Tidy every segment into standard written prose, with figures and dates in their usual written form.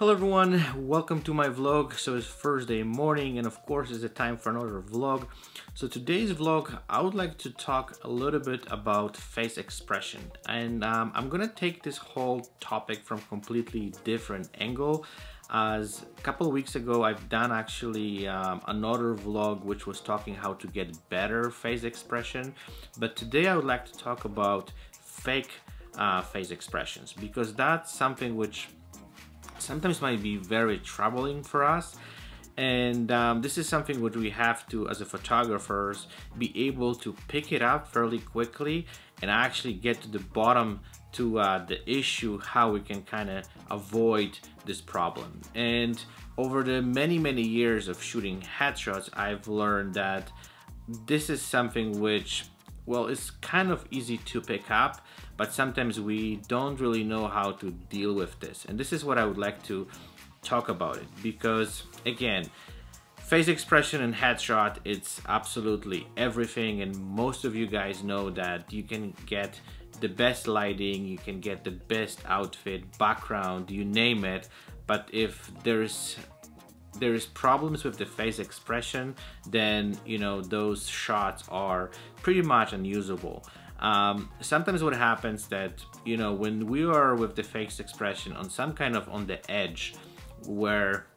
Hello everyone, welcome to my vlog. So it's Thursday morning and of course it's a time for another vlog. So today's vlog, I would like to talk a little bit about face expression, and I'm gonna take this whole topic from completely different angle. As a couple of weeks ago I've done actually another vlog which was talking how to get better face expression, but today I would like to talk about fake face expressions, because that's something which sometimes might be very troubling for us, and this is something which we have to, as a photographers, be able to pick it up fairly quickly and actually get to the bottom to the issue, how we can kind of avoid this problem. And over the many years of shooting headshots, I've learned that this is something which, well, it's kind of easy to pick up, but sometimes we don't really know how to deal with this. And this is what I would like to talk about it, because again, face expression and headshot, it's absolutely everything. And most of you guys know that you can get the best lighting, you can get the best outfit, background, you name it, but if there is problems with the face expression, then those shots are pretty much unusable. Sometimes what happens that when we are with the face expression on some kind of on the edge, where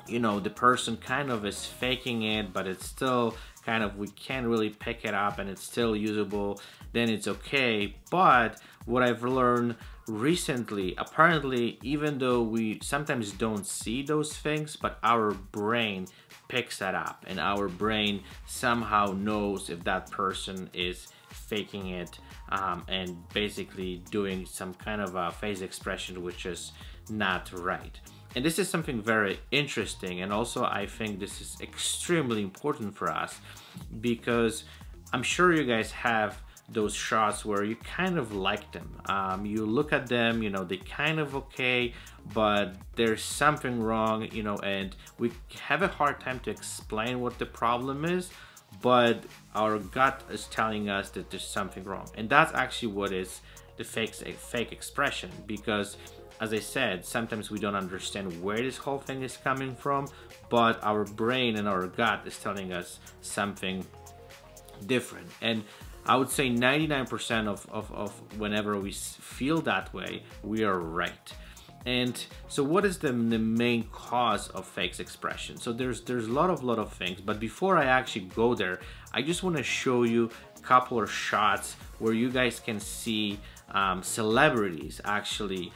the person kind of is faking it, but it's still kind of, we can't really pick it up and it's still usable, then it's okay. But what I've learned recently, apparently, even though we sometimes don't see those things, but our brain picks that up, and our brain somehow knows if that person is faking it and basically doing some kind of a face expression which is not right. And this is something very interesting, and also I think this is extremely important for us, because I'm sure you guys have those shots where you kind of like them. You look at them, they kind of okay, but there's something wrong, and we have a hard time to explain what the problem is, but our gut is telling us that there's something wrong. And that's actually what is the fake expression, because as I said, sometimes we don't understand where this whole thing is coming from, but our brain and our gut is telling us something different. And I would say 99% of whenever we feel that way, we are right. And so what is the main cause of fake expression? So there's a lot of things, but before I actually go there, I just want to show you a couple of shots where you guys can see celebrities actually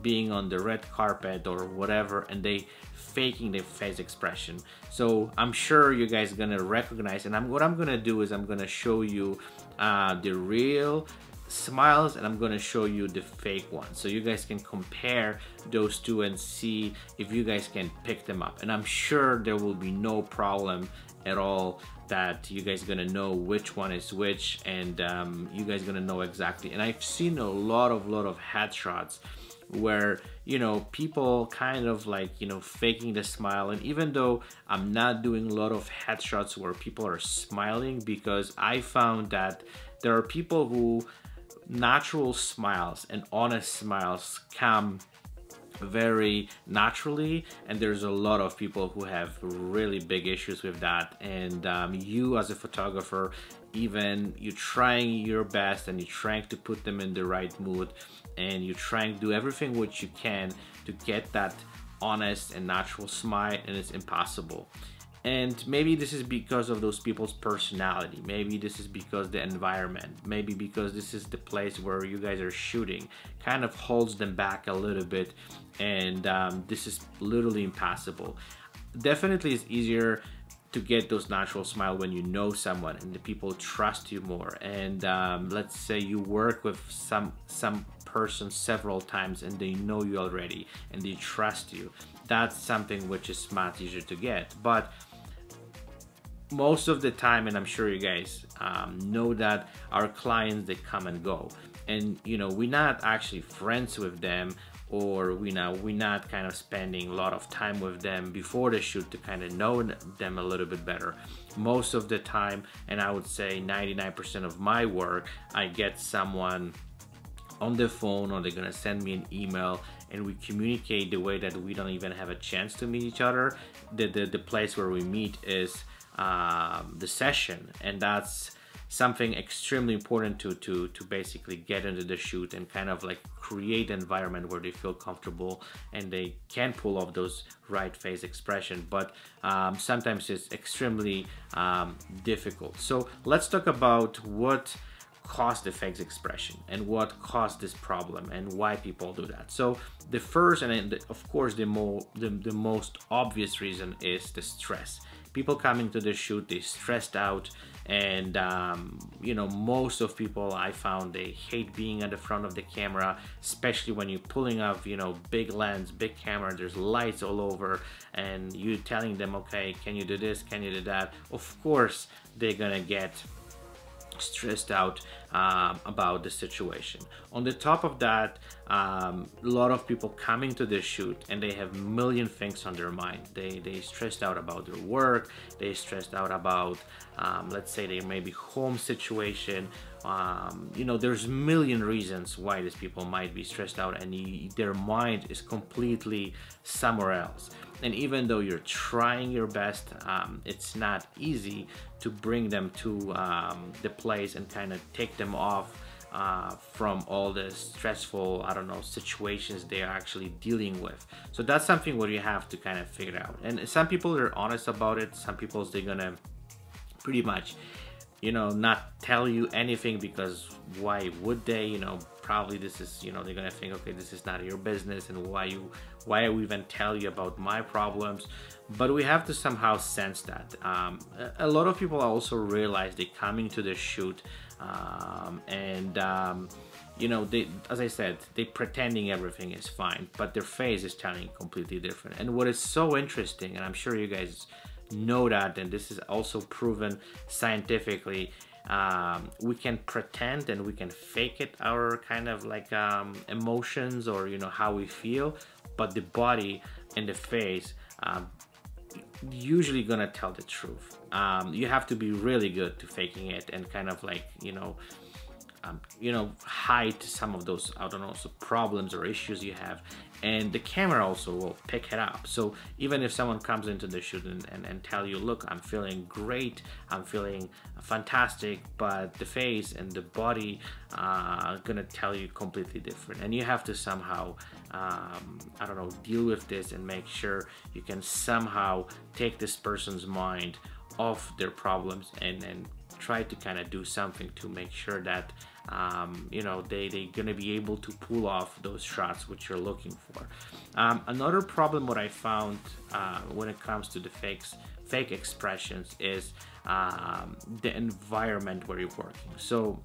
being on the red carpet or whatever, and they faking their face expression. So I'm sure you guys are gonna recognize, and what I'm gonna do is I'm gonna show you the real smiles, and I'm gonna show you the fake ones, so you guys can compare those two and see if you guys can pick them up. And I'm sure there will be no problem at all that you guys gonna know which one is which, and you guys gonna know exactly. And I've seen a lot of headshots where people kind of like faking the smile. And even though I'm not doing a lot of headshots where people are smiling, because I found that there are people who natural smiles and honest smiles come very naturally, and there's a lot of people who have really big issues with that. And you as a photographer, even you're trying your best and you're trying to put them in the right mood, and you're trying to do everything what you can to get that honest and natural smile, and it's impossible. And maybe this is because of those people's personality, maybe this is because the environment, maybe because this is the place where you guys are shooting kind of holds them back a little bit, and this is literally impossible. Definitely it's easier to get those natural smile when you know someone and the people trust you more. And let's say you work with some person several times and they know you already and they trust you. That's something which is much easier to get. But most of the time, and I'm sure you guys know that our clients, they come and go, and we're not actually friends with them, or we're not kind of spending a lot of time with them before the shoot to kind of know them a little bit better. Most of the time, and I would say 99% of my work, I get someone on the phone, or they're gonna send me an email, and we communicate the way that we don't even have a chance to meet each other. The place where we meet is the session, and that's something extremely important to basically get into the shoot and kind of like create an environment where they feel comfortable and they can pull off those right face expression. But sometimes it's extremely difficult. So let's talk about what caused the face expression and what caused this problem and why people do that. So the first, and of course the most obvious reason is the stress. People coming to the shoot, they stressed out, and you know, most of people I found, they hate being at the front of the camera, especially when you're pulling off, you know, big lens, big camera, there's lights all over, and you telling them, okay, can you do this, can you do that? Of course they're gonna get stressed out about the situation. On the top of that, a lot of people coming to this shoot and they have a million things on their mind. They stressed out about their work, they stressed out about let's say they may be home situation. You know, there's a million reasons why these people might be stressed out, and their mind is completely somewhere else. And even though you're trying your best, it's not easy to bring them to the place and kind of take them off from all the stressful, I don't know, situations they are actually dealing with. So that's something where you have to kind of figure out. And some people are honest about it. Some people, they're gonna pretty much, you know, not tell you anything, because why would they? You know, probably this is, you know, they're gonna think, okay, this is not your business, and why I would even tell you about my problems. But we have to somehow sense that. A lot of people also realize they're coming to the shoot you know, they, as I said, they pretending everything is fine, but their face is telling completely different. And what is so interesting, and I'm sure you guys know that, and this is also proven scientifically, we can pretend and we can fake it, our kind of like emotions, or you know, how we feel, but the body and the face usually gonna tell the truth. You have to be really good to faking it and kind of like, you know, hide some of those, I don't know, so problems or issues you have, and the camera also will pick it up. So even if someone comes into the shoot and tell you, look, I'm feeling great, I'm feeling fantastic, but the face and the body are gonna tell you completely different. And you have to somehow I don't know, deal with this and make sure you can somehow take this person's mind off their problems and try to kind of do something to make sure that you know, they're gonna be able to pull off those shots which you're looking for. Another problem what I found when it comes to the fake expressions is the environment where you're working. So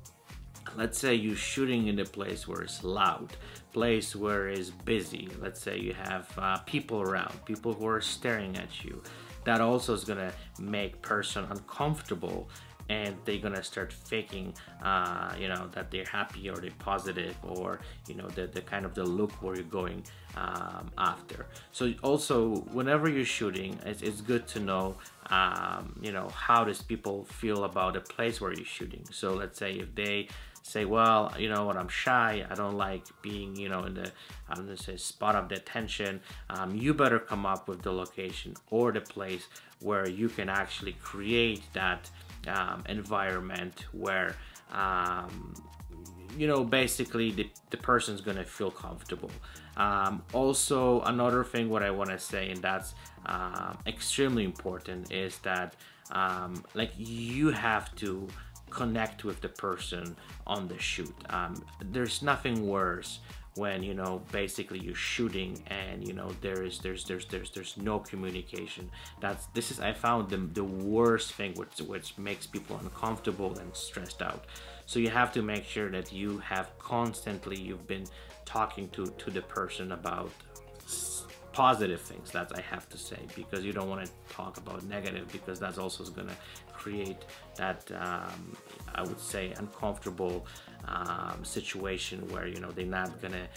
let's say you're shooting in a place where it's loud, place where it's busy. Let's say you have people around, people who are staring at you. That also is gonna make person uncomfortable, and they're gonna start faking you know, that they're happy or they're positive, or you know, the kind of the look where you're going after. So also whenever you're shooting, it's good to know you know, how does people feel about the place where you're shooting. So let's say if they say, well, you know what, I'm shy, I don't like being, you know, in the, I'm gonna say, spot of the attention, you better come up with the location or the place where you can actually create that environment where you know, basically the person's gonna feel comfortable. Also another thing what I want to say, and that's extremely important, is that like you have to connect with the person on the shoot. There's nothing worse when, you know, basically you're shooting and, you know, there's no communication. This is, I found the worst thing, which makes people uncomfortable and stressed out. So you have to make sure that you have constantly, you've been talking to the person about positive things, that I have to say, because you don't want to talk about negative, because that's also going to create that I would say uncomfortable situation where, you know, they're not gonna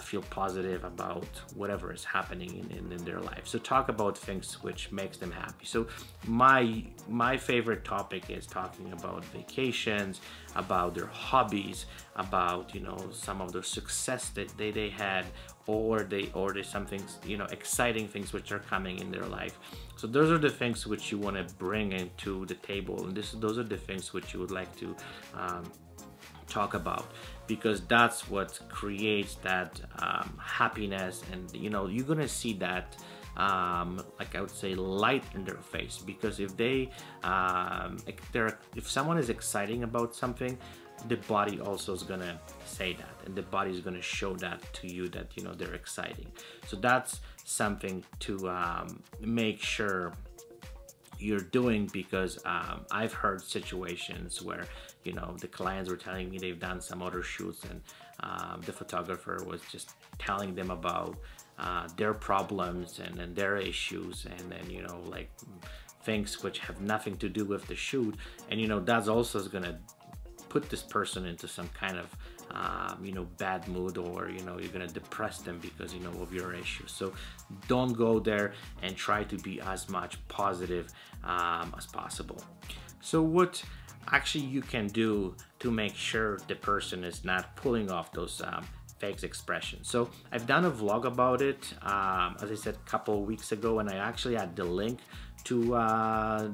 feel positive about whatever is happening in their life. So talk about things which makes them happy. So my favorite topic is talking about vacations, about their hobbies, about some of the success that they had, or there's something exciting things which are coming in their life. So those are the things which you want to bring into the table, and those are the things which you would like to talk about, because that's what creates that happiness. And you're gonna see that like I would say light in their face, because if if someone is exciting about something, the body also is gonna say that, and the body is gonna show that to you, that they're exciting. So that's something to make sure you're doing, because I've heard situations where the clients were telling me they've done some other shoots, and the photographer was just telling them about their problems and their issues, and then like things which have nothing to do with the shoot, and that's also is gonna put this person into some kind of bad mood, or you're gonna depress them because of your issues. So don't go there, and try to be as much positive as possible. So what actually you can do to make sure the person is not pulling off those fake expressions. So I've done a vlog about it, as I said, a couple of weeks ago, and I actually had the link to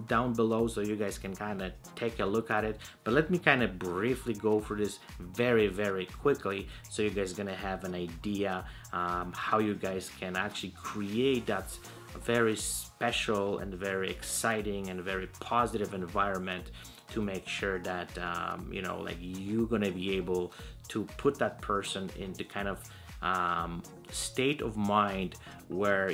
down below, so you guys can kind of take a look at it. But let me kind of briefly go through this very quickly, so you guys are gonna have an idea how you guys can actually create that very special and very exciting and very positive environment, to make sure that like you're gonna be able to put that person into kind of state of mind where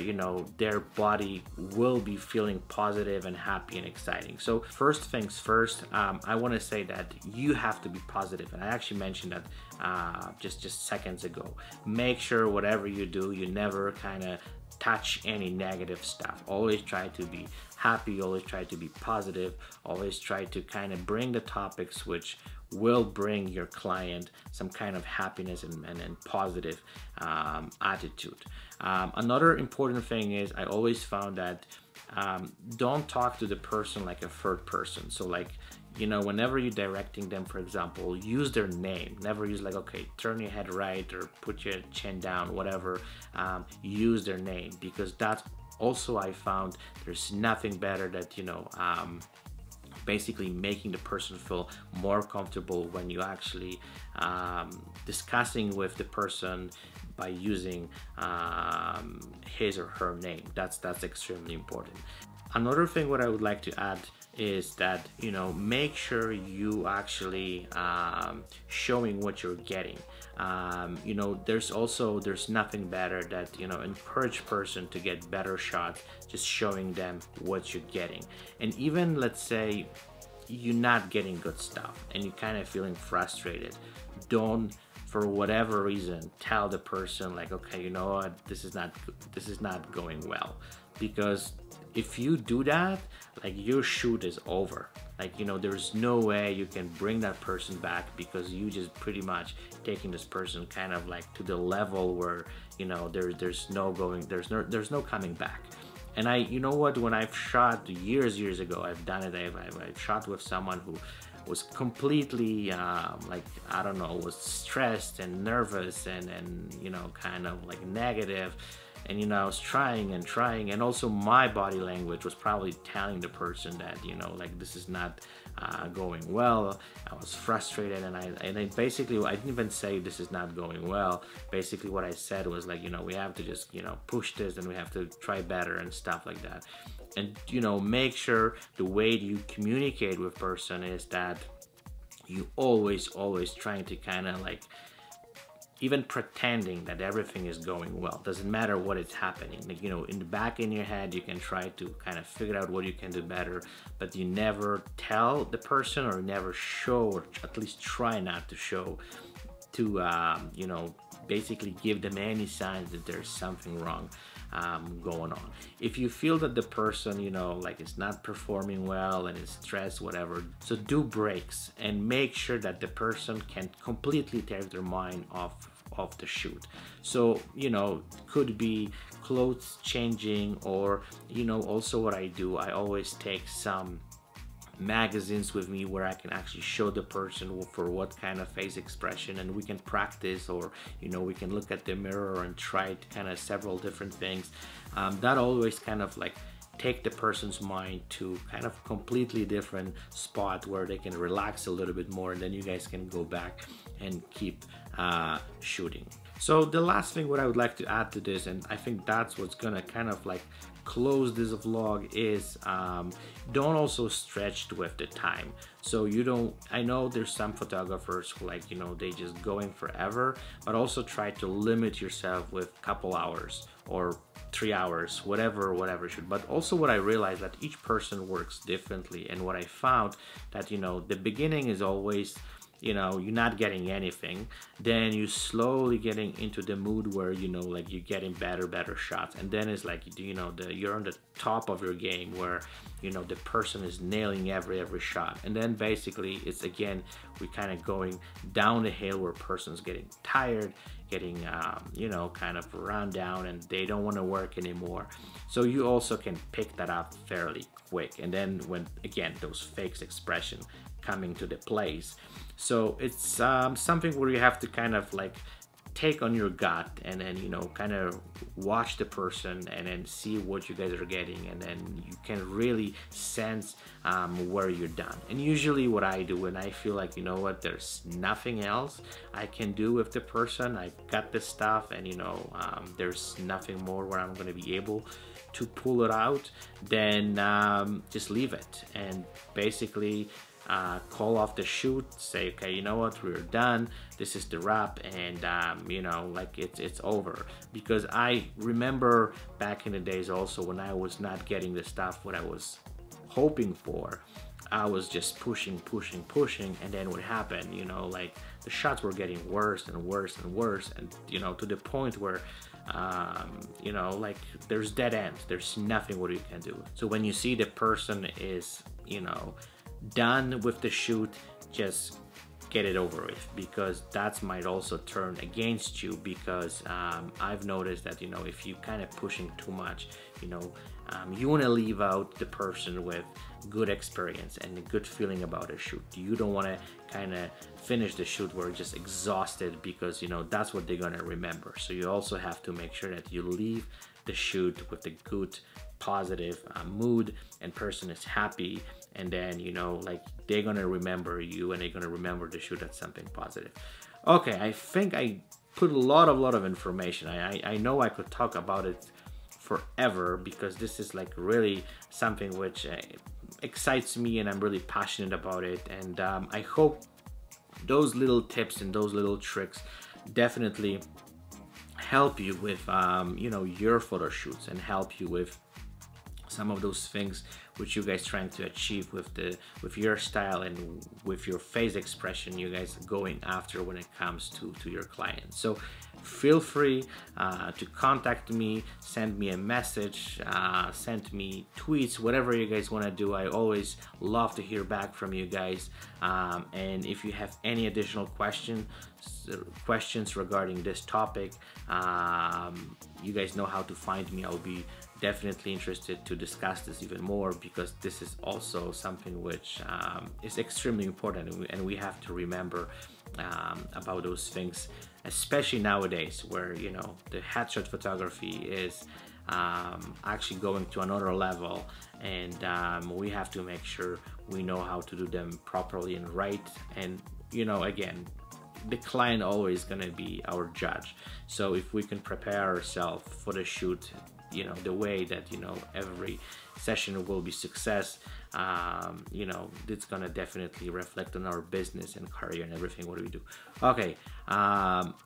their body will be feeling positive and happy and exciting. So first things first, I want to say that you have to be positive, and I actually mentioned that just seconds ago. Make sure whatever you do, you never kind of touch any negative stuff. Always try to be happy, always try to be positive, always try to kind of bring the topics which will bring your client some kind of happiness and positive attitude. Another important thing is, I always found that don't talk to the person like a third person. So like whenever you're directing them, for example, use their name. Never use like, okay, turn your head right, or put your chin down, whatever. Use their name, because that's also, I found there's nothing better that basically making the person feel more comfortable when you actually discussing with the person by using his or her name. That's extremely important. Another thing what I would like to add is that make sure you actually showing what you're getting. There's nothing better that encourage person to get better shots, just showing them what you're getting. And even let's say you're not getting good stuff and you're kind of feeling frustrated, don't, for whatever reason, tell the person like, okay, you know what, this is not going well. Because if you do that, like your shoot is over. Like there's no way you can bring that person back, because you just pretty much taking this person kind of like to the level where there's no coming back. And you know what, when I've shot years ago, I've done it. I've shot with someone who was completely like, I don't know, was stressed and nervous and kind of like negative. And I was trying, and also my body language was probably telling the person that like this is not going well. I was frustrated, and I basically, I didn't even say this is not going well. Basically what I said was like, we have to just push this, and we have to try better and stuff like that. And make sure the way you communicate with person is that you always trying to kind of like, even pretending that everything is going well. Doesn't matter what is happening. Like, in the back in your head, you can try to kind of figure out what you can do better, but you never tell the person, or never show, or at least try not to show, to basically give them any signs that there's something wrong going on. If you feel that the person like is not performing well and is stressed, whatever, so do breaks and make sure that the person can completely take their mind off of the shoot. So, you know, could be clothes changing, or, you know, also what I do, I always take some magazines with me where I can actually show the person for what kind of face expression, and we can practice, or, you know, we can look at the mirror and try kind of several different things. That always kind of like take the person's mind to kind of completely different spot where they can relax a little bit more, and then you guys can go back and keep shooting. So the last thing what I would like to add to this, and I think that's what's gonna kind of like close this vlog, is don't also stretch with the time. So you don't, I know there's some photographers who, like, you know, they just going forever, but also try to limit yourself with a couple hours or 3 hours, whatever should. But also what I realized that each person works differently, and what I found that, you know, the beginning is always, you know, you're not getting anything, then you slowly getting into the mood where, you know, like you're getting better shots, and then it's like, you know, you're on the top of your game where, you know, the person is nailing every shot, and then basically it's again we kind of going down the hill where person's getting tired, getting you know, kind of run down, and they don't want to work anymore. So you also can pick that up fairly quick, and then when again those fake expression coming to the place. So it's something where you have to kind of like take on your gut, and then, you know, kind of watch the person and then see what you guys are getting, and then you can really sense where you're done. And usually what I do when I feel like, you know what, there's nothing else I can do with the person, I got this stuff, and, you know, there's nothing more where I'm going to be able to pull it out, then just leave it and basically call off the shoot, say, okay, you know what, we're done, this is the wrap, and you know, like it's over. Because I remember back in the days also when I was not getting the stuff what I was hoping for, I was just pushing, and then what happened, you know, like the shots were getting worse and worse, and, you know, to the point where you know, like there's dead ends, there's nothing what you can do. So when you see the person is, you know, done with the shoot, just get it over with, because that might also turn against you, because I've noticed that, you know, if you kind of pushing too much, you know, you want to leave out the person with good experience and a good feeling about a shoot. You don't want to kind of finish the shoot where just exhausted, because, you know, that's what they're gonna remember. So you also have to make sure that you leave the shoot with a good positive mood, and person is happy, and then, you know, like they're gonna remember you, and they're gonna remember the shoot as something positive. Okay, I think I put a lot of information. I know I could talk about it forever, because this is like really something which excites me, and I'm really passionate about it. And I hope those little tips and those little tricks definitely help you with you know, your photo shoots, and help you with some of those things which you guys trying to achieve with your style and with your face expression you guys going after when it comes to your clients. So feel free to contact me, send me a message, send me tweets, whatever you guys want to do. I always love to hear back from you guys, and if you have any additional questions regarding this topic, you guys know how to find me. I'll be definitely interested to discuss this even more, because this is also something which is extremely important, and we have to remember about those things, especially nowadays where, you know, the headshot photography is actually going to another level, and we have to make sure we know how to do them properly and right. And, you know, again, the client always gonna be our judge. So if we can prepare ourselves for the shoot, you know, the way that, you know, every session will be success, you know, it's gonna definitely reflect on our business and career and everything what we do. Okay,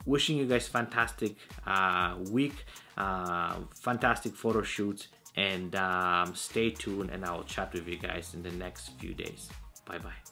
wishing you guys fantastic week, fantastic photo shoots, and stay tuned, and I'll chat with you guys in the next few days. Bye bye.